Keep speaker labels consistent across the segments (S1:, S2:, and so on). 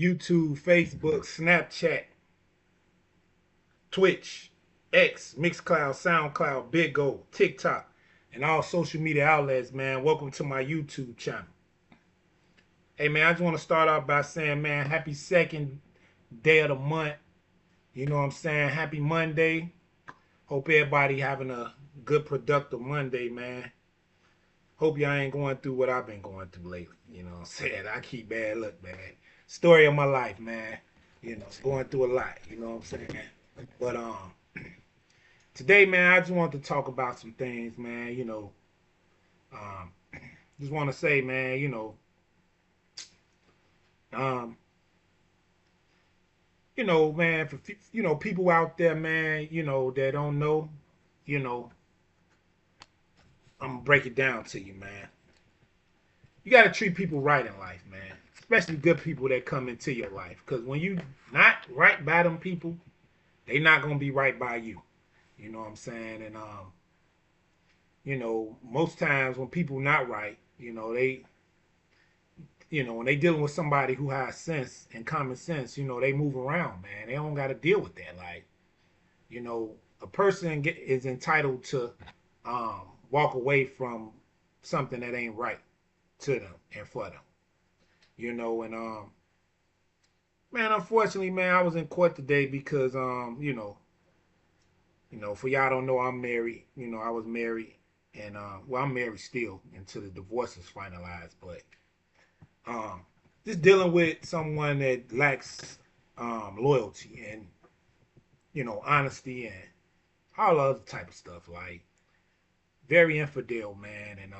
S1: YouTube, Facebook, Snapchat, Twitch, X, Mixcloud, SoundCloud, Big O, TikTok, and all social media outlets, man. Welcome to my YouTube channel. Hey, man, I just want to start off by saying, man, happy second day of the month. You know what I'm saying? Happy Monday. Hope everybody having a good, productive Monday, man. Hope y'all ain't going through what I've been going through lately. You know what I'm saying? I keep bad luck, man. Story of my life, man. You know, going through a lot. You know what I'm saying? But today, man, I just want to talk about some things, man. Um, just want to say, man, um, man, for people out there, man, that don't know, you know, I'm gonna break it down to you, man. You got to treat people right in life, man. Especially good people that come into your life. Because when you not right by them people, they not gonna be right by you. You know what I'm saying? And most times when people not right, when they dealing with somebody who has sense and common sense, they move around, man. They don't got to deal with that. Like, a person is entitled to walk away from something that ain't right to them and for them. And man, unfortunately, man, I was in court today because for y'all don't know, I'm married. I was married, and well, I'm married still until the divorce is finalized. But um, just dealing with someone that lacks loyalty and honesty and all other type of stuff, like very infidel, man. And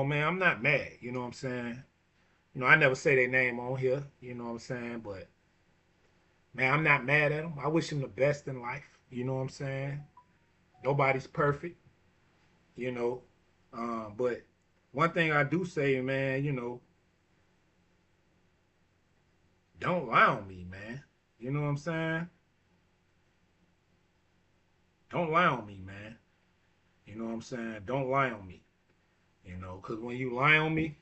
S1: man, I'm not mad. You know what I'm saying? I never say their name on here. You know what I'm saying? But man, I'm not mad at them. I wish them the best in life. You know what I'm saying? Nobody's perfect. You know, but one thing I do say, man, don't lie on me, man. You know what I'm saying? Don't lie on me, man. You know what I'm saying? Don't lie on me. Because when you lie on me,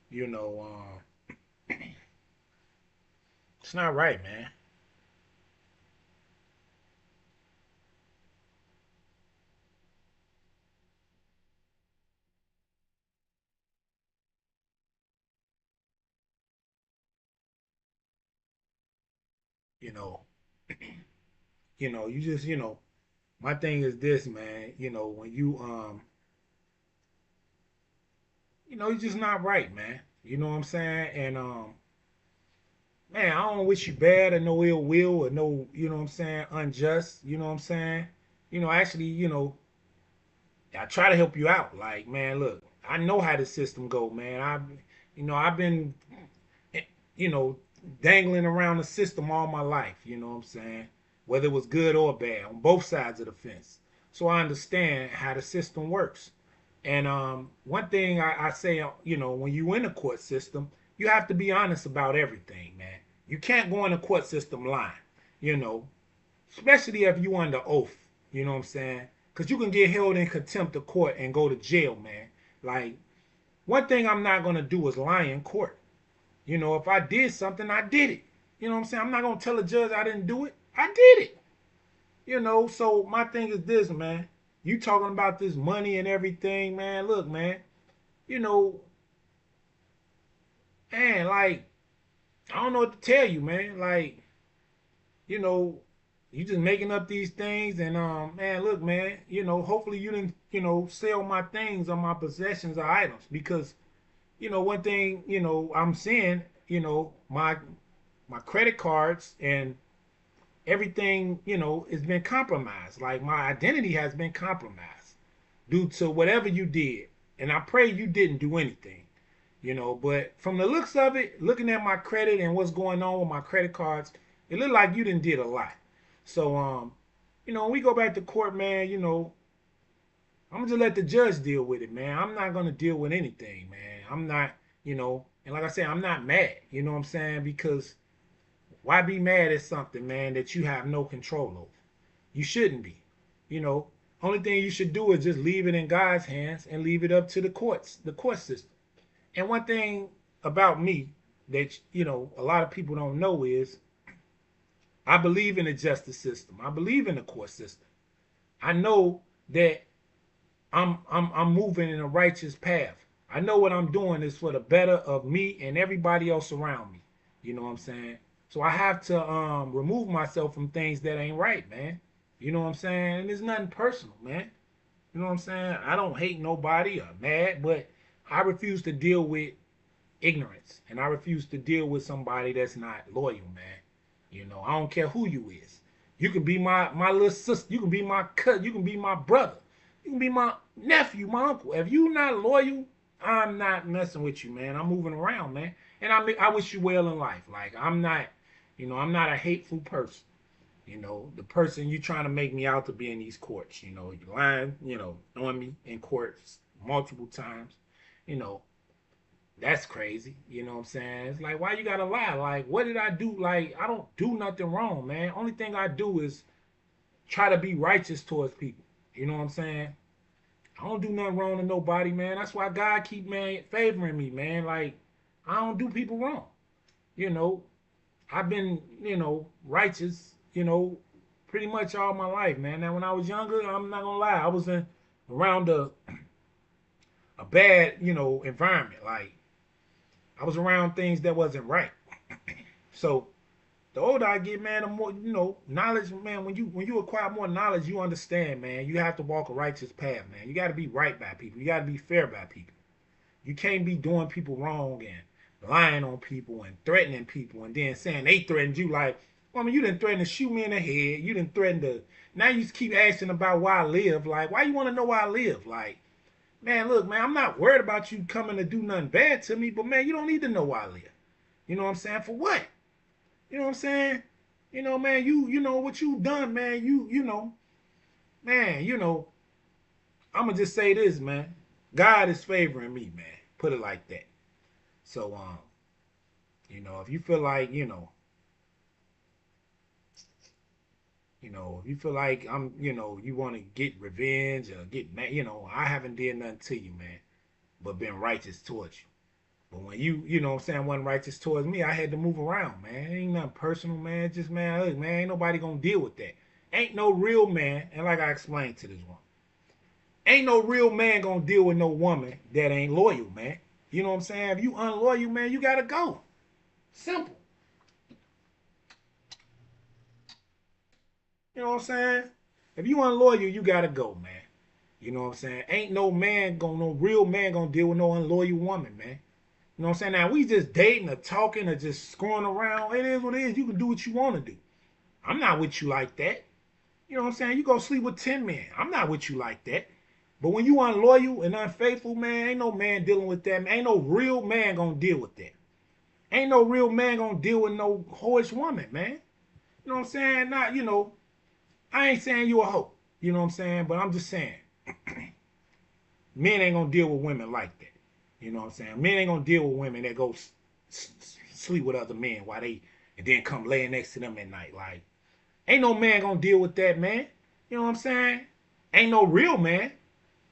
S1: you know, it's not right, man. You know, you just, my thing is this, man. When you're just not right, man. You know what I'm saying? And man, I don't wish you bad or no ill will or no, you know what I'm saying, unjust. You know what I'm saying? Actually, I try to help you out. Like, man, look, I know how the system go, man. I've been, eh, you know, dangling around the system all my life. You know what I'm saying? Whether it was good or bad, on both sides of the fence. So I understand how the system works. And one thing I say, when you in the court system, you have to be honest about everything, man. You can't go in the court system lying, you know, especially if you under oath. You know what I'm saying? Because you can get held in contempt of court and go to jail, man. Like, one thing I'm not gonna do is lie in court. If I did something, I did it. You know what I'm saying? I'm not gonna tell a judge I didn't do it. I did it. So my thing is this, man. You talking about this money and everything, man. Look, man, you know, man, like, I don't know what to tell you, man. Like, you know, you just making up these things and man, look, man, hopefully you didn't, sell my things or my possessions or items because, one thing, I'm seeing, my credit cards and everything, has been compromised. Like my identity has been compromised due to whatever you did. And I pray you didn't do anything, but from the looks of it, looking at my credit and what's going on with my credit cards, it looked like you didn't did a lot. So when we go back to court, man, I'm gonna just let the judge deal with it, man. I'm not gonna deal with anything, man. I'm not, and like I said, I'm not mad, you know what I'm saying? Because why be mad at something, man, that you have no control over? You shouldn't be. You know, only thing you should do is just leave it in God's hands and leave it up to the courts, the court system. And one thing, about me that a lot of people don't know is I believe in the justice system. I believe in the court system. I know that I'm moving in a righteous path. I know what I'm doing is for the better of me and everybody else around me. You know what I'm saying? So I have to remove myself from things that ain't right, man. You know what I'm saying? And it's nothing personal, man. You know what I'm saying? I don't hate nobody or mad, but I refuse to deal with ignorance, and I refuse to deal with somebody that's not loyal, man. I don't care who you is. You can be my little sister. You can be my cousin. You can be my brother. You can be my nephew, my uncle. If you not loyal, I'm not messing with you, man. I'm moving around, man. And I wish you well in life. Like I'm not a hateful person. The person you trying to make me out to be in these courts. You lying, on me in courts multiple times. You know, that's crazy. You know what I'm saying? It's like, why you gotta lie? Like, what did I do? Like, I don't do nothing wrong, man. Only thing I do is try to be righteous towards people. You know what I'm saying? I don't do nothing wrong to nobody, man. That's why God keep, man, favoring me, man. Like, I don't do people wrong. You know, I've been, righteous, pretty much all my life, man. Now, when I was younger, I'm not gonna lie, I was in around a bad, environment. Like, I was around things that wasn't right. So the older I get, man, the more knowledge, man. When you acquire more knowledge, you understand, man. You have to walk a righteous path, man. You got to be right by people. You got to be fair by people. You can't be doing people wrong and lying on people and threatening people and then saying they threatened you. Like, I mean, you didn't threaten to shoot me in the head. You didn't threaten to. Now you keep asking about why I live. Like, why you want to know why I live? Like, man, look, man, I'm not worried about you coming to do nothing bad to me, but man, you don't need to know why I live. You know what I'm saying? For what? You know what I'm saying? Man, you know what you done, man. Man, I'ma just say this, man. God is favoring me, man. Put it like that. So if you feel like, if you feel like you want to get revenge or get mad, I haven't did nothing to you, man, but been righteous towards you. But when you know what I'm saying, wasn't righteous towards me, I had to move around, man. It ain't nothing personal, man. Just, man, look, man, ain't nobody gonna deal with that. Ain't no real man, and like I explained to this one, ain't no real man gonna deal with no woman that ain't loyal, man. You know what I'm saying? If you unloyal, man, you gotta go. Simple. You know what I'm saying? If you unloyal, you gotta go, man. You know what I'm saying? Ain't no real man gonna deal with no unloyal woman, man. You know what I'm saying? Now we just dating or talking or just screwing around. It is what it is. You can do what you want to do. I'm not with you like that. You know what I'm saying? You go sleep with 10 men. I'm not with you like that. But when you unloyal and unfaithful, man, ain't no man dealing with that. Man. Ain't no real man gonna deal with that. Ain't no real man gonna deal with no whorish woman, man. You know what I'm saying? Not, I ain't saying you a hoe. You know what I'm saying? But I'm just saying, men ain't gonna deal with women like that. You know what I'm saying? Men ain't gonna deal with women that go sleep with other men while they and then come laying next to them at night. Like, ain't no man gonna deal with that, man. You know what I'm saying? Ain't no real man.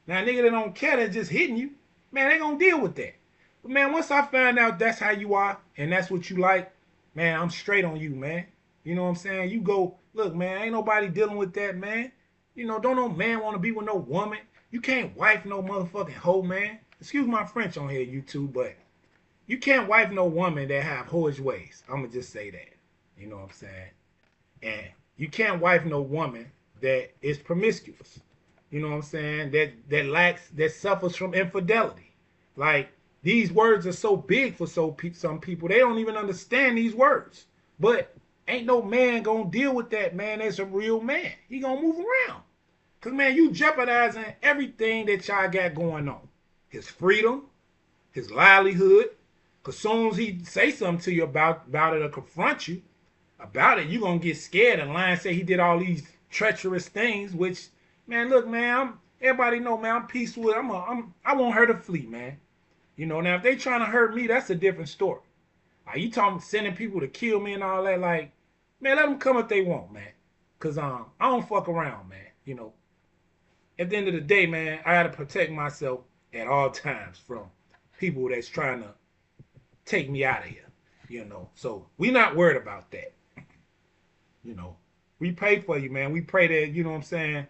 S1: Now, nigga that don't care that just hitting you, man, they gonna deal with that. But man, once I find out that's how you are and that's what you like, man, I'm straight on you, man. You know what I'm saying? You go, look, man, ain't nobody dealing with that, man. Don't no man want to be with no woman. You can't wife no motherfucking hoe, man. Excuse my French on here, YouTube, but you can't wife no woman that have whorish ways. I'ma just say that. You know what I'm saying? And you can't wife no woman that is promiscuous. You know what I'm saying? That suffers from infidelity. Like, these words are so big for some people, they don't even understand these words. But ain't no man gonna deal with that, man. That's a real man. He gonna move around. Cause man, you jeopardizing everything that y'all got going on. His freedom, his livelihood. Cause soon as he say something to you about it or confront you about it, you gonna get scared and lie and say he did all these treacherous things. Which, man, look, man, everybody know, man, I'm peaceful. I want her to flee, man. Now if they trying to hurt me, that's a different story. Like, you talking sending people to kill me and all that, like, man, let them come if they want, man. Cause I don't fuck around, man. At the end of the day, man, I gotta protect myself at all times from people that's trying to take me out of here. So we not worried about that. You know, we pray for you, man. We pray that, you know what I'm saying,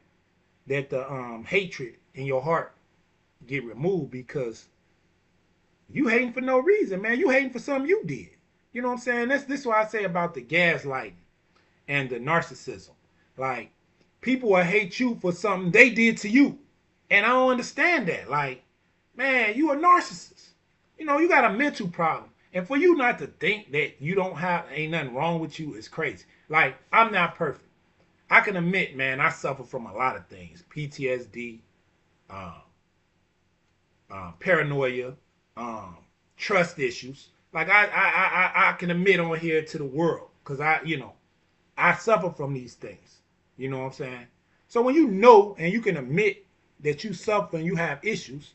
S1: that the hatred in your heart get removed, because you hating for no reason, man. You hating for something you did. You know what I'm saying? This is what I say about the gaslighting and the narcissism. Like, people will hate you for something they did to you. And I don't understand that. Like, man, you a narcissist. You got a mental problem. And for you not to think that you don't have, ain't nothing wrong with you is crazy. Like, I'm not perfect. I can admit, man, I suffer from a lot of things. PTSD, um, paranoia, um, trust issues. Like, I can admit on here to the world, because I suffer from these things. You know what I'm saying? So when you know and you can admit that you suffer and you have issues,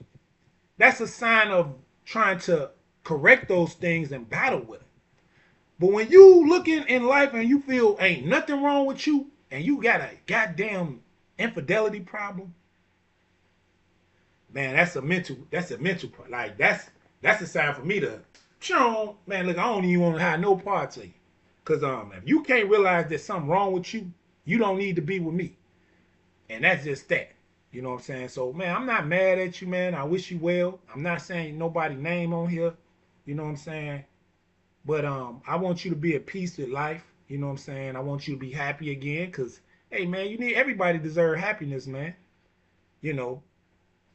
S1: that's a sign of trying to correct those things and battle with them. But when you look in life and you feel ain't nothing wrong with you and you got a goddamn infidelity problem, man, that's a mental part. Like, that's a sign for me to, man, look, I don't even want to have no parts of you. Cause if you can't realize there's something wrong with you, you don't need to be with me. And that's just that. You know what I'm saying? So, man, I'm not mad at you, man. I wish you well. I'm not saying nobody name on here. You know what I'm saying? But I want you to be at peace with life. You know what I'm saying? I want you to be happy again. Cause, hey, man, everybody deserve happiness, man. You know,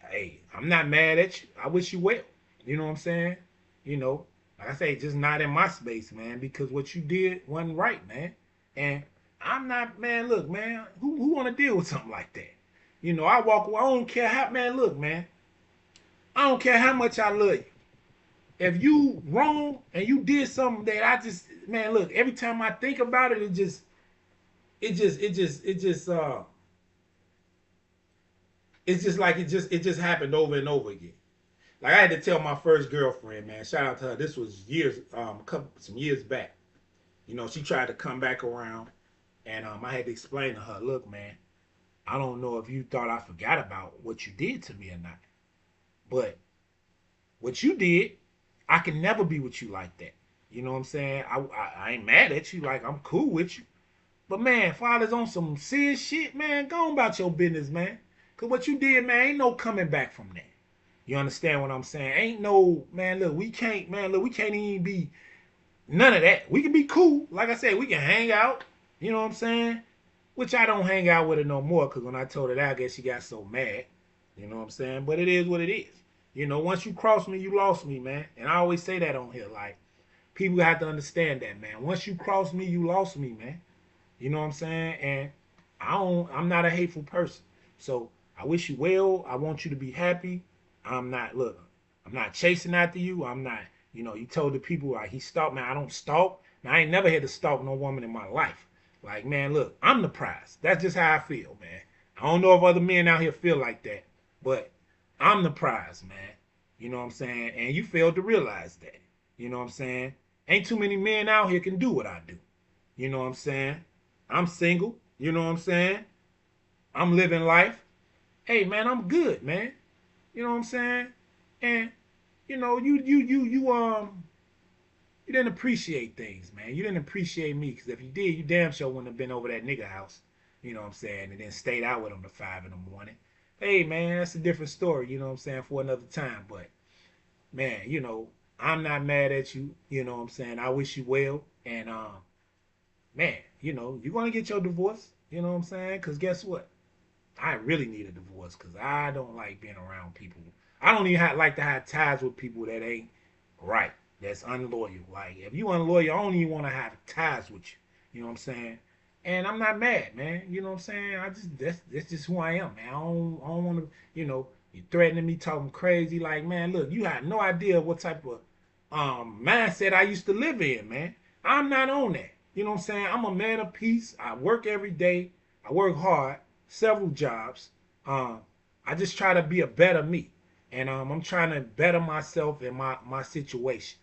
S1: hey, I'm not mad at you. I wish you well. You know what I'm saying? You know, like I say, just not in my space, man, because what you did wasn't right, man. And I'm not, man, look, man, who want to deal with something like that? I walk away. I don't care how, man, look, man, I don't care how much I love you. If you wrong and you did something that I just, man, look, every time I think about it, it's just like it just happened over and over again. Like, I had to tell my first girlfriend, man, shout out to her. This was years, some years back. She tried to come back around, and I had to explain to her, look, man, I don't know if you thought I forgot about what you did to me or not, but what you did, I can never be with you like that. You know what I'm saying? I ain't mad at you. Like, I'm cool with you. But, man, father's on some serious shit, man. Go on about your business, man. Because what you did, man, ain't no coming back from that. You understand what I'm saying? Ain't no, man, look, we can't even be none of that. We can be cool. Like I said, we can hang out. You know what I'm saying? Which I don't hang out with her no more, because when I told her that, I guess she got so mad. You know what I'm saying? But it is what it is. Once you cross me, you lost me, man. And I always say that on here. Like, people have to understand that, man. Once you cross me, you lost me, man. You know what I'm saying? And I'm not a hateful person. So I wish you well. I want you to be happy. I'm not chasing after you. I'm not, you told the people, like, he stalked, man. I don't stalk. Now, I ain't never had to stalk no woman in my life. Like, man, look, I'm the prize. That's just how I feel, man. I don't know if other men out here feel like that, but I'm the prize, man. You know what I'm saying? And you failed to realize that. You know what I'm saying? Ain't too many men out here can do what I do. You know what I'm saying? I'm single. You know what I'm saying? I'm living life. Hey, man, I'm good, man. You know what I'm saying? And you didn't appreciate things, man. You didn't appreciate me, because if you did, you damn sure wouldn't have been over that nigga house. You know what I'm saying? And then stayed out with him till 5 in the morning. Hey, man, that's a different story. You know what I'm saying? For another time, but man, I'm not mad at you. You know what I'm saying? I wish you well, and man, you're gonna get your divorce. You know what I'm saying? Because guess what? I really need a divorce, because I don't like being around people. I don't even like to have ties with people that ain't right. That's unloyal. Like, if you unloyal, I don't even want to have ties with you. You know what I'm saying? And I'm not mad, man. You know what I'm saying? That's just who I am, man. I don't want to, you threatening me, talking crazy. Like, man, look, you have no idea what type of mindset I used to live in, man. I'm not on that. You know what I'm saying? I'm a man of peace. I work every day. I work hard, several jobs. Um, I just try to be a better me. And I'm trying to better myself and my situation.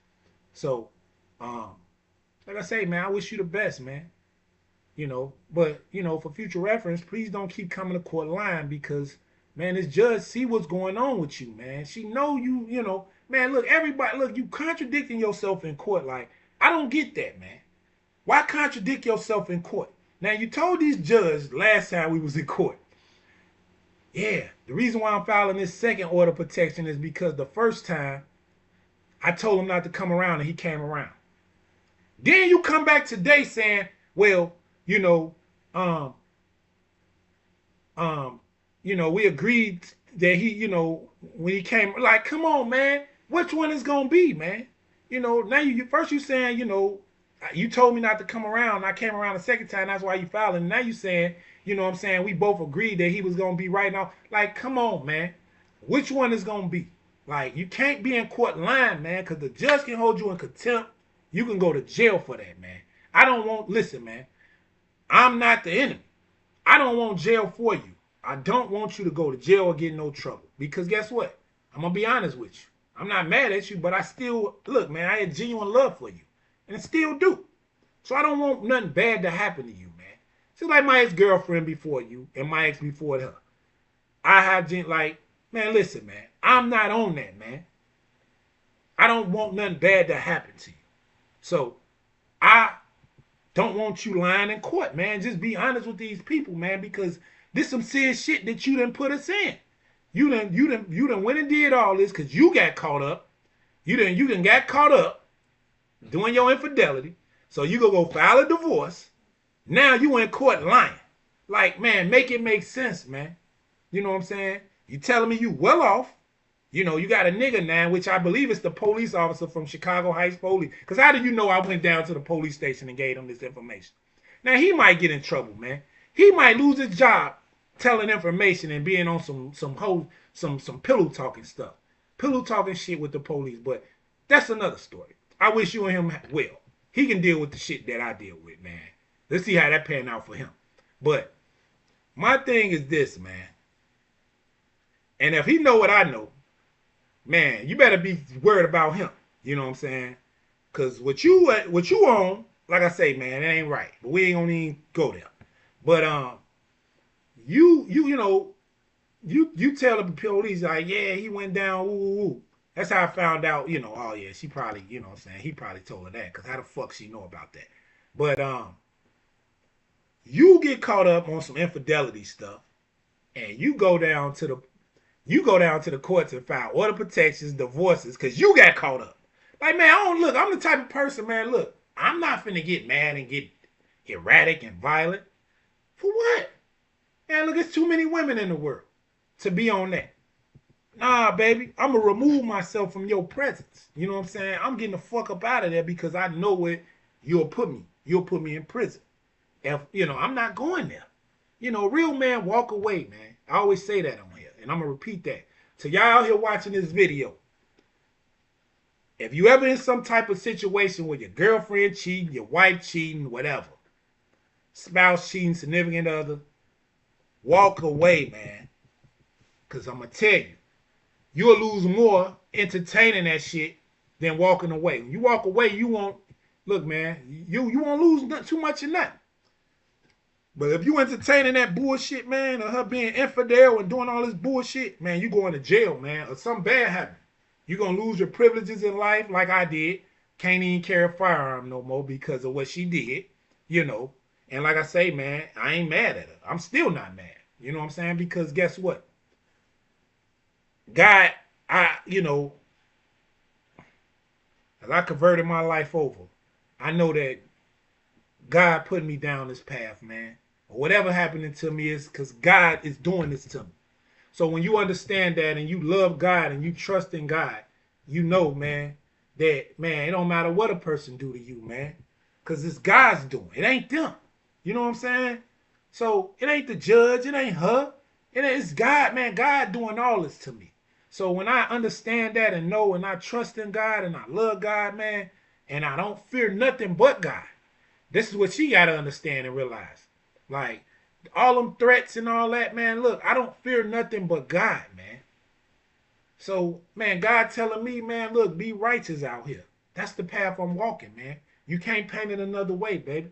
S1: So, um, like I say, man, I wish you the best, man. But for future reference, please don't keep coming to court lying, because, man, this judge see what's going on with you, man. She know you, Man, look, everybody, look, you contradicting yourself in court. Like, I don't get that, man. Why contradict yourself in court? Now, you told these judges last time we was in court, yeah, the reason why I'm filing this second order of protection is because the first time I told him not to come around and he came around. Then you come back today saying, well, you know, um, um, we agreed that he, when he came, like, come on, man, which one is gonna be, man? Now you first you saying, you told me not to come around. I came around the second time. That's why you filing. Now you saying, what I'm saying, we both agreed that he was gonna be right now. Like, come on, man, which one is gonna be? Like, you can't be in court lying, man, because the judge can hold you in contempt. You can go to jail for that, man. I don't want. Listen, man, I'm not the enemy. I don't want jail for you. I don't want you to go to jail or get in no trouble. Because guess what? I'm going to be honest with you. I'm not mad at you, but I still, look, man, I had genuine love for you. And still do. So I don't want nothing bad to happen to you, man. Just like my ex-girlfriend before you and my ex before her. I have, like, man, listen, man. I'm not on that, man. I don't want nothing bad to happen to you. So I don't want you lying in court, man. Just be honest with these people, man, because this some serious shit that you done put us in. You done went and did all this because you got caught up. You done got caught up doing your infidelity. So you gonna go file a divorce. Now you in court lying. Like, man, make it make sense, man. You know what I'm saying? You telling me you well off. You got a nigga now, which I believe is the police officer from Chicago Heights Police. Because how do you know I went down to the police station and gave him this information? Now, he might get in trouble, man. He might lose his job telling information and being on some pillow talking stuff. Pillow talking shit with the police. But that's another story. I wish you and him well. He can deal with the shit that I deal with, man. Let's see how that pan out for him. But my thing is this, man. And if he know what I know, man, you better be worried about him. You know what I'm saying? Because what you on, like I say, man, it ain't right. But we ain't gonna even go there. But you tell the police, like, yeah, he went down, woo. That's how I found out, oh yeah, she probably, what I'm saying, he probably told her that, because how the fuck she know about that? But you get caught up on some infidelity stuff, and you go down to the courts and file order protections, divorces, because you got caught up. Like, man, I'm the type of person, man, look, I'm not finna get mad and get erratic and violent. For what? Man, look, it's too many women in the world to be on that. Nah, baby, I'm going to remove myself from your presence. You know what I'm saying? I'm getting the fuck up out of there because I know where you'll put me. You'll put me in prison. If, I'm not going there. Real man walk away, man. I always say that on here, and I'm going to repeat that. So y'all out here watching this video, if you ever in some type of situation where your girlfriend cheating, your wife cheating, whatever, spouse cheating, significant other, walk away, man. Because I'm going to tell you, you'll lose more entertaining that shit than walking away. When you walk away, you won't, look, man, you won't lose too much of nothing. But if you entertaining that bullshit, man, or her being infidel and doing all this bullshit, man, you going to jail, man, or something bad happen. You're going to lose your privileges in life like I did. Can't even carry a firearm no more because of what she did, And like I say, man, I ain't mad at her. I'm still not mad. You know what I'm saying? Because guess what? God, as I converted my life over, I know that God put me down this path, man. Whatever happening to me is because God is doing this to me. So when you understand that and you love God and you trust in God, you know, man, that, man, it don't matter what a person do to you, man. Because it's God's doing. It ain't them. You know what I'm saying? So it ain't the judge. It ain't her. It's God, man. God doing all this to me. So when I understand that and know and I trust in God and I love God, man, and I don't fear nothing but God. This is what she got to understand and realize. Like, all them threats and all that, man, look, I don't fear nothing but God, man. So, man, God telling me, man, look, be righteous out here. That's the path I'm walking, man. You can't paint it another way, baby.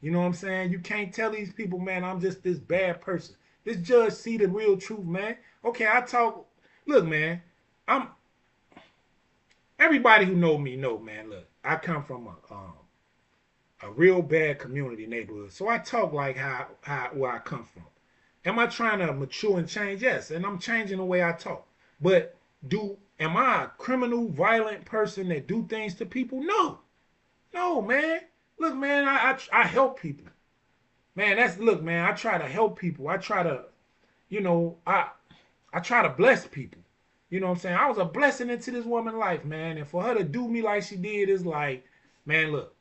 S1: You know what I'm saying? You can't tell these people, man, I'm just this bad person. This judge see the real truth, man. Okay, I talk. Look, man, everybody who know me know, man. Look, I come from a real bad community neighborhood, so I talk like how where I come from. Am I trying to mature and change? Yes, and I'm changing the way I talk. But am I a criminal, violent person that do things to people? No, no, man. Look, man, I help people. Man, look, man. I try to help people. I try to, you know, I try to bless people. You know what I'm saying? I was a blessing into this woman's life, man. And for her to do me like she did is like, man, look,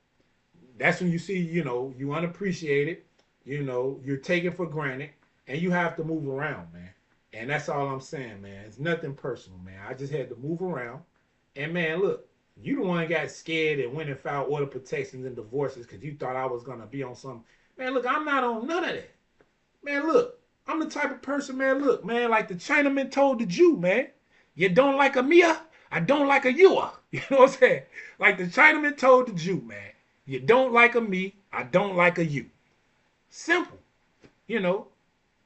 S1: that's when you see, you unappreciated, you're taken for granted, and you have to move around, man. And that's all I'm saying, man. It's nothing personal, man. I just had to move around. And man, look, you the one got scared and went and filed order protections and divorces because you thought I was gonna be on some. Man, look, I'm not on none of that. Man, look, I'm the type of person, man, look, man, like the Chinaman told the Jew, man, you don't like a Mia, I don't like a Yua. You know what I'm saying? Like the Chinaman told the Jew, man, you don't like a me, I don't like a you. Simple. You know,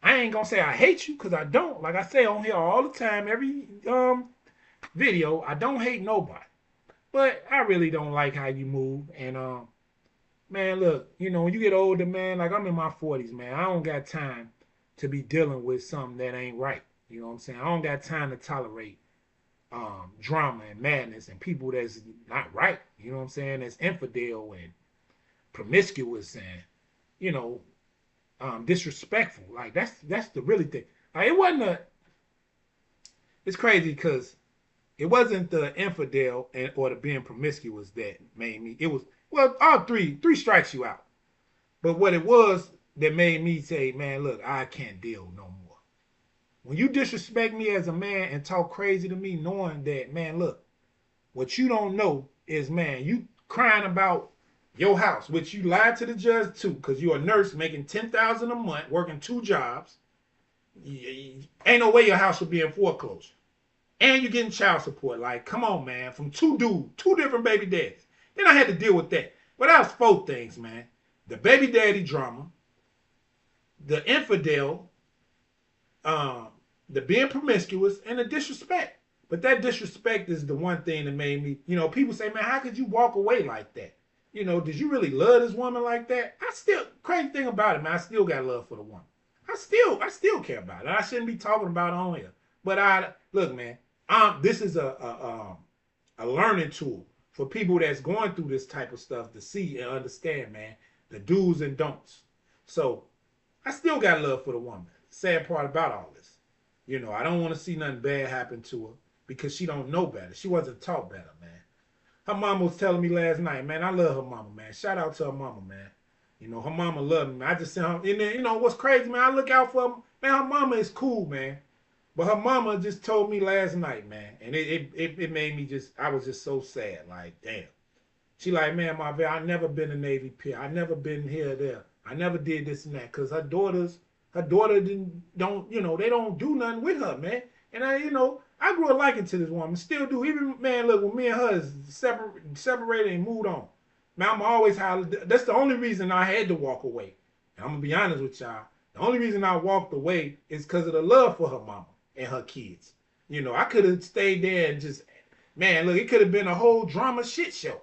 S1: I ain't gonna say I hate you because I don't. Like I say on here all the time, every video, I don't hate nobody. But I really don't like how you move. And man, look, when you get older, man, like I'm in my 40s, man, I don't got time to be dealing with something that ain't right. You know what I'm saying? I don't got time to tolerate drama and madness and people that's not right. You know what I'm saying? That's infidel and promiscuous and you know disrespectful. Like that's the really thing. Like it wasn't a. It's crazy because it wasn't the infidel or the being promiscuous that made me. It was well all three strikes you out. But what it was that made me say, man, look, I can't deal no more. When you disrespect me as a man and talk crazy to me, knowing that, man, look, what you don't know is, man, you crying about your house, which you lied to the judge too, because you're a nurse making $10,000 a month, working 2 jobs. Ain't no way your house will be in foreclosure. And you're getting child support. Like, come on, man, from two dudes, two different baby daddies. Then I had to deal with that. But that was 4 things, man. The baby daddy drama, the infidel, the being promiscuous, and the disrespect. But that disrespect is the one thing that made me, people say, man, how could you walk away like that? Did you really love this woman like that? Crazy thing about it, man, I still got love for the woman. I still care about it. I shouldn't be talking about it on here. But look, man, this is a learning tool for people that's going through this type of stuff to see and understand, man, the do's and don'ts. So I still got love for the woman. Sad part about all this. I don't want to see nothing bad happen to her because she don't know better. She wasn't taught better, man. Her mama was telling me last night, man, I love her mama, man. Shout out to her mama, man. Her mama loved me. I just sent her, and then, what's crazy, man, I look out for her. Man, her mama is cool, man. But her mama just told me last night, man, and it made me I was just so sad. Like, damn. She like, man, Marvell, I never been a Navy peer. I never been here or there. I never did this and that. Because her daughter don't, they don't do nothing with her, man. And I grew a liking to this woman. Still do. Even, man, look, when me and her is separated and moved on. Man, I'm always hollering. That's the only reason I had to walk away. And I'm going to be honest with y'all. The only reason I walked away is because of the love for her mama and her kids. I could have stayed there and just, man, look, it could have been a whole drama shit show.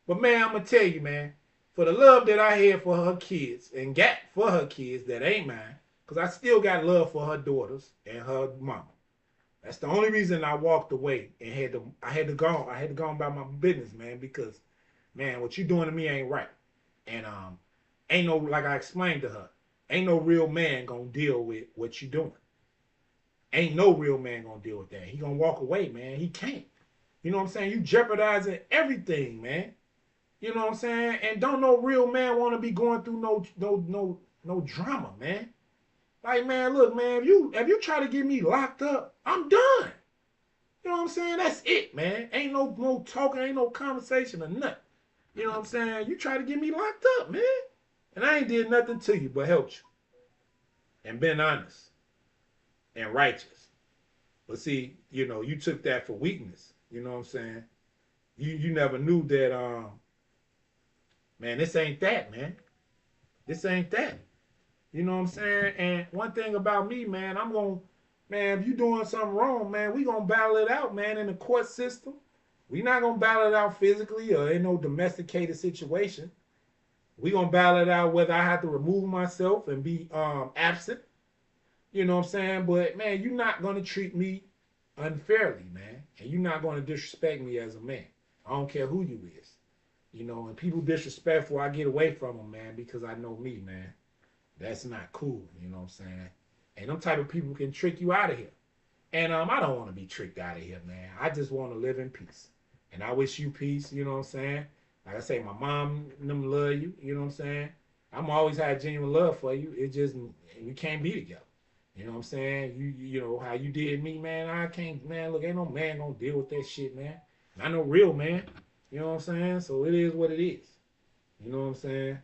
S1: But, man, I'm going to tell you, man, for the love that I had for her kids and got for her kids that ain't mine, because I still got love for her daughters and her mama. That's the only reason I walked away and I had to go about my business, man, because, man, what you doing to me ain't right. And ain't no, like I explained to her, ain't no real man gonna deal with what you doing. Ain't no real man gonna deal with that. He gonna walk away, man. He can't. You know what I'm saying? You jeopardizing everything, man. You know what I'm saying? And don't no real man want to be going through no drama, man. Like, man, look, man, if you try to get me locked up, I'm done. You know what I'm saying? That's it, man. Ain't no talking, ain't no conversation or nothing. You know what I'm saying? You try to get me locked up, man. And I ain't did nothing to you but helped you. And been honest. And righteous. But see, you took that for weakness. You know what I'm saying? You never knew that, man, this ain't that, man. This ain't that. You know what I'm saying? And one thing about me, man, man, if you doing something wrong, man, we gonna battle it out, man, in the court system. We not gonna battle it out physically or in no domesticated situation. We gonna battle it out whether I have to remove myself and be absent. You know what I'm saying? But man, you're not gonna treat me unfairly, man, and you're not gonna disrespect me as a man. I don't care who you is. You know, and people disrespectful, I get away from them, man, because I know me, man. That's not cool. You know what I'm saying? And them type of people can trick you out of here. And I don't want to be tricked out of here, man. I just want to live in peace. And I wish you peace, you know what I'm saying? Like I say, my mom and them love you, you know what I'm saying? I'm always had genuine love for you. It just we can't be together. You know what I'm saying? You know how you did me, man. I can't, man. Look, ain't no man gonna deal with that shit, man. Not no real man. You know what I'm saying? So it is what it is. You know what I'm saying?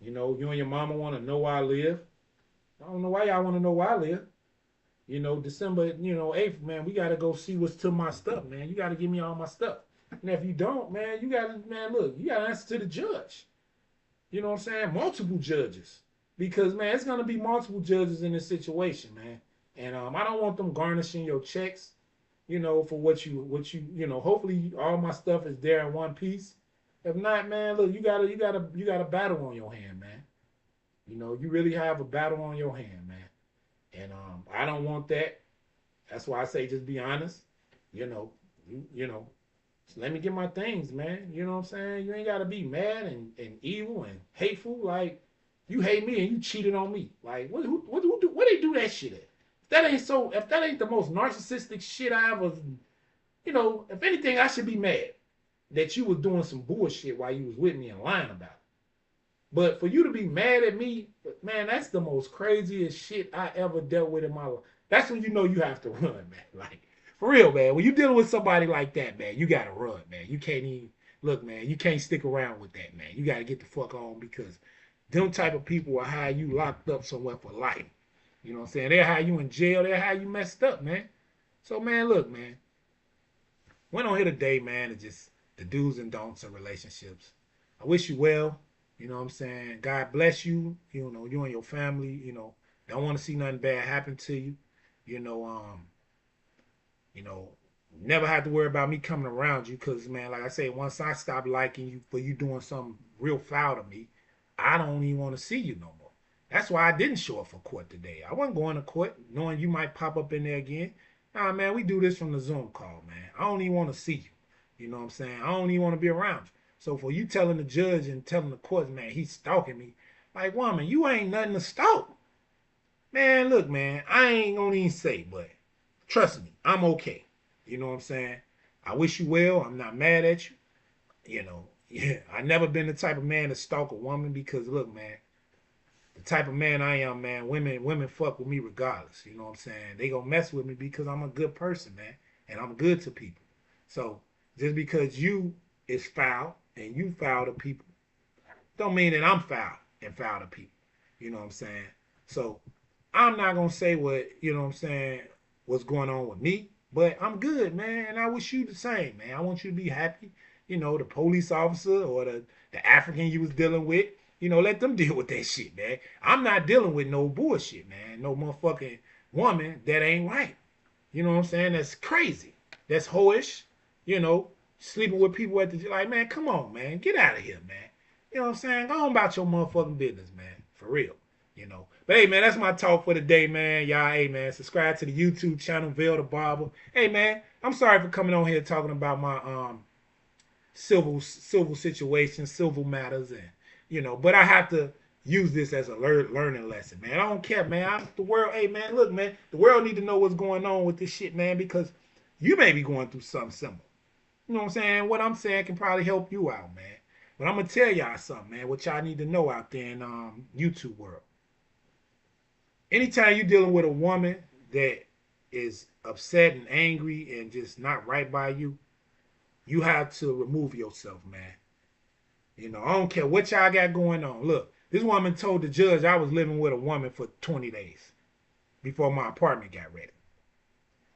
S1: You know, you and your mama want to know where I live. I don't know why y'all want to know where I live. You know, December, 8th, man, we got to go see what's to my stuff, man. You got to give me all my stuff. And if you don't, man, you got to, man, look, you got to answer to the judge. You know what I'm saying? Multiple judges. Because, man, it's going to be multiple judges in this situation, man. And I don't want them garnishing your checks, for hopefully all my stuff is there in one piece. If not, man, look, you got a battle on your hand, man. You really have a battle on your hand, man. And I don't want that. That's why I say just be honest. You know, just let me get my things, man. You know what I'm saying? You ain't gotta be mad and evil and hateful. Like you hate me and you cheated on me. Like what they do that shit at? If that ain't the most narcissistic shit I ever, if anything, I should be mad that you was doing some bullshit while you was with me and lying about it. But for you to be mad at me, man, that's the most craziest shit I ever dealt with in my life. That's when you know you have to run, man. Like, for real, man. When you're dealing with somebody like that, man, you got to run, man. You can't even, look, man, you can't stick around with that, man. You got to get the fuck on because them type of people will have you locked up somewhere for life. You know what I'm saying? They'll have you in jail. They'll have you messed up, man. So, man, look, man. Went on here today, man, is just the do's and don'ts of relationships. I wish you well. You know what I'm saying? God bless you. You and your family. Don't want to see nothing bad happen to you. You know, you know, never have to worry about me coming around you because, man, like I said, once I stop liking you for you doing something real foul to me, I don't even want to see you no more. That's why I didn't show up for court today. I wasn't going to court knowing you might pop up in there again. Nah, man, we do this from the Zoom call, man. I don't even want to see you. You know what I'm saying? I don't even want to be around you. So for you telling the judge and telling the court, man, he's stalking me, like, woman, you ain't nothing to stalk. Man, look, man, I ain't gonna even say, but trust me, I'm okay. You know what I'm saying? I wish you well. I'm not mad at you. Yeah, I never been the type of man to stalk a woman because look, man, the type of man I am, man, women fuck with me regardless. You know what I'm saying? They gonna mess with me because I'm a good person, man, and I'm good to people. So just because you is foul and you foul to people, don't mean that I'm foul and foul to people. You know what I'm saying? So I'm not gonna say what, what I'm saying, what's going on with me, but I'm good, man, and I wish you the same, man. I want you to be happy. The police officer or the African you was dealing with, let them deal with that shit, man. I'm not dealing with no bullshit, man. No motherfucking woman that ain't right. You know what I'm saying? That's crazy. That's hoish. Sleeping with people at the like, man, come on, man, get out of here, man. You know what I'm saying? Go on about your motherfucking business, man. For real. But hey, man, that's my talk for the day, man. Y'all, hey, man, subscribe to the YouTube channel, Veil the Barber. Hey, man, I'm sorry for coming on here talking about my civil situations, civil matters, and but I have to use this as a learning lesson, man. I don't care, man. The world, hey, man, look, man, the world need to know what's going on with this shit, man, because you may be going through something similar. You know what I'm saying? What I'm saying can probably help you out, man. But I'm gonna tell y'all something, man, what y'all need to know out there in YouTube world. Anytime you're dealing with a woman that is upset and angry and just not right by you, you have to remove yourself, man. I don't care what y'all got going on. Look, this woman told the judge I was living with a woman for 20 days before my apartment got ready.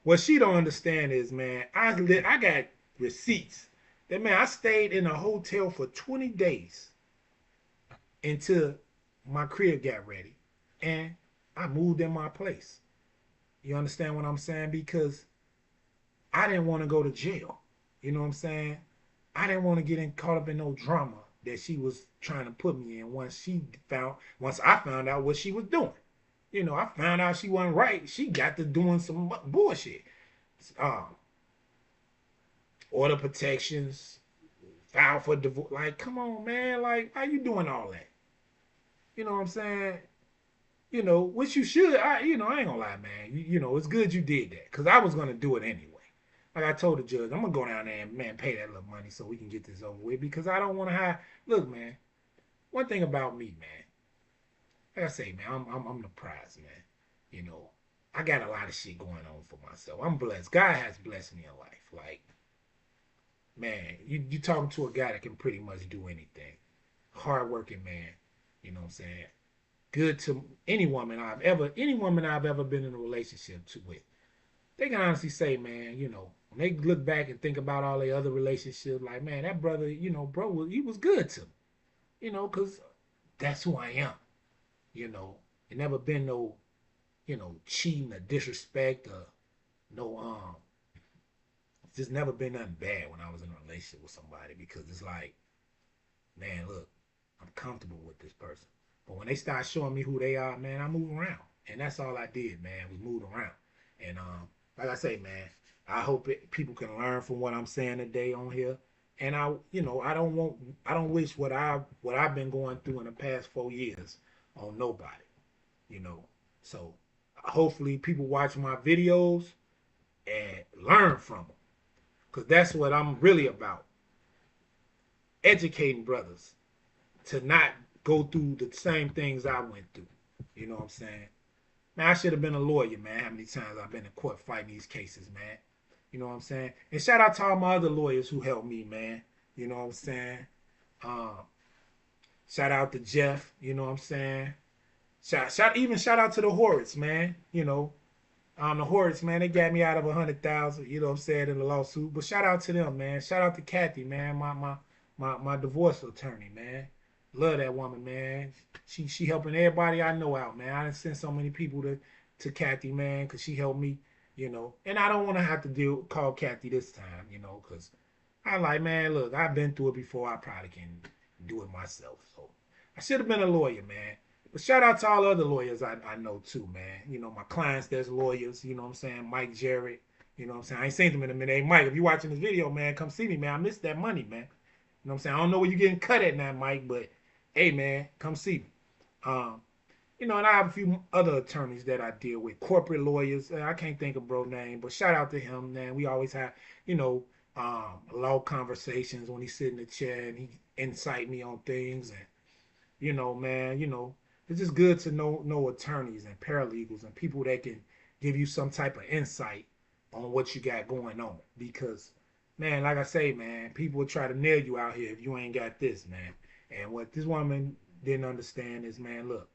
S1: What she don't understand is, man, I got receipts that, man, I stayed in a hotel for 20 days until my crib got ready. And I moved in my place. You understand what I'm saying? Because I didn't want to go to jail. You know what I'm saying? I didn't want to get caught up in no drama that she was trying to put me in once I found out what she was doing. You know, I found out she wasn't right. She got to doing some bullshit. Um, Order protections, file for divorce. Like, come on, man. Like, how you doing all that? You know what I'm saying? You know, which you should. I ain't gonna lie, man. It's good you did that because I was gonna do it anyway. Like I told the judge, I'm gonna go down there and man pay that little money so we can get this over with because I don't want to have. Look, man. One thing about me, man. Like I say, man, I'm the prize, man. You know, I got a lot of shit going on for myself. I'm blessed. God has blessed me in life. Like, man, you talking to a guy that can pretty much do anything. Hardworking man. You know what I'm saying? Good to any woman I've ever been in a relationship with. They can honestly say, man, when they look back and think about all their other relationships, like, man, that brother, bro, he was good to me, because that's who I am, you know. It never been no, cheating or disrespect or no, it's just never been nothing bad when I was in a relationship with somebody because it's like, man, look, I'm comfortable with this person. But when they start showing me who they are, man, I move around. And that's all I did, man, was move around. And like I say, man, I hope people can learn from what I'm saying today on here. And I don't wish what I've been going through in the past 4 years on nobody, you know. So hopefully people watch my videos and learn from them, cause that's what I'm really about, educating brothers to not go through the same things I went through. You know what I'm saying? Man, I should have been a lawyer, man. How many times I've been in court fighting these cases, man. You know what I'm saying? And shout out to all my other lawyers who helped me, man. You know what I'm saying? Um, Shout out to Jeff. You know what I'm saying? Shout out to the Horrocks, man. The Horrocks, man, they got me out of 100,000. You know what I'm saying, in the lawsuit. But shout out to them, man. Shout out to Kathy, man. My divorce attorney, man. Love that woman, man. She helping everybody I know out, man. I done sent so many people to Kathy, man, because she helped me, And I don't want to have to call Kathy this time, because I like, man, look, I've been through it before. I probably can do it myself. So I should have been a lawyer, man. But shout out to all the other lawyers I know too, man. My clients that's lawyers, you know what I'm saying? Mike Jarrett, you know what I'm saying? I ain't seen him in a minute. Hey, Mike, if you watching this video, man, come see me, man. I missed that money, man. You know what I'm saying? I don't know where you're getting cut at now, Mike, but hey, man, come see me. Um, and I have a few other attorneys that I deal with, corporate lawyers. I can't think of bro name, but shout out to him, man. We always have, law conversations when he sit in the chair and he insight me on things. And, man, it's just good to know attorneys and paralegals and people that can give you some type of insight on what you got going on. Because, man, like I say, man, people will try to nail you out here if you ain't got this, man. And what this woman didn't understand is, man, look,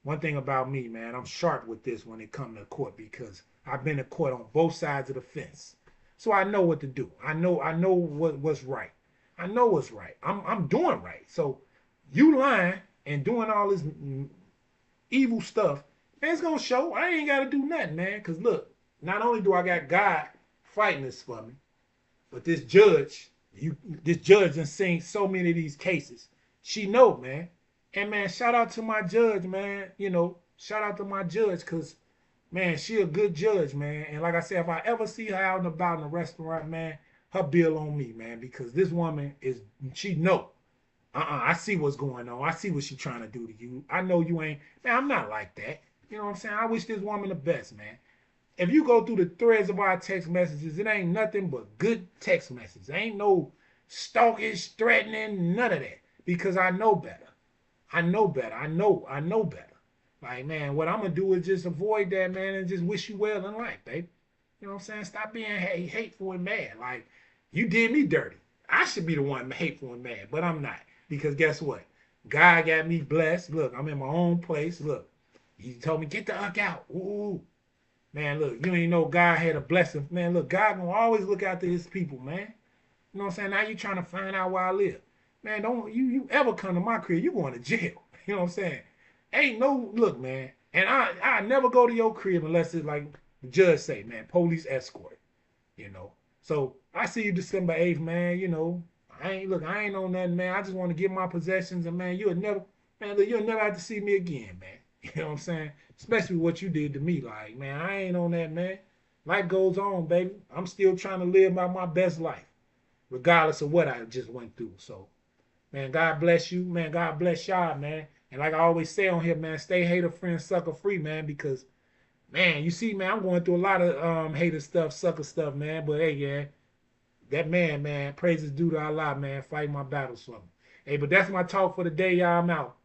S1: one thing about me, man, I'm sharp with this when it comes to court because I've been to court on both sides of the fence. So I know what to do. I know what's right. I know what's right. I'm doing right. So you lying and doing all this evil stuff, man, it's gonna show. I ain't gotta do nothing, man. Cause look, not only do I got God fighting this for me, but this judge done seen so many of these cases. She know, man. And man, shout out to my judge, man. Shout out to my judge, cause man, she a good judge, man. And like I said, if I ever see her out and about in a restaurant, man, her bill on me, man, because this woman she know. I see what's going on. I see what she trying to do to you. I know you ain't, man, I'm not like that. You know what I'm saying? I wish this woman the best, man. If you go through the threads of our text messages, it ain't nothing but good text messages. Ain't no stalkish, threatening, none of that. Because I know better. I know better. I know better. Like, man, what I'm gonna do is just avoid that, man, and just wish you well in life, babe. You know what I'm saying? Stop being hateful and mad. Like, you did me dirty. I should be the one hateful and mad, but I'm not. Because guess what? God got me blessed. Look, I'm in my own place. Look, he told me, get the uck out. Ooh. Man, look, you ain't know God had a blessing. Man, look, God gonna always look after his people, man. You know what I'm saying? Now you trying to find out where I live. Man, don't you ever come to my crib, you going to jail. You know what I'm saying? Ain't no, look, man. And I never go to your crib unless it's like the judge say, man, police escort. So I see you December 8th, man. You know, I ain't on nothing, man. I just want to get my possessions, and man, man, look, you'll never have to see me again, man. You know what I'm saying? Especially what you did to me, like, man, I ain't on that, man. Life goes on, baby. I'm still trying to live my best life, regardless of what I just went through. So, man, God bless you, man. God bless y'all, man. And like I always say on here, man, stay hater friend, sucker free, man, because man, you see, man, I'm going through a lot of hater stuff, sucker stuff, man. But hey, yeah, that man, praises due to Allah, man, fighting my battles for me. Hey, but that's my talk for the day, y'all. I'm out.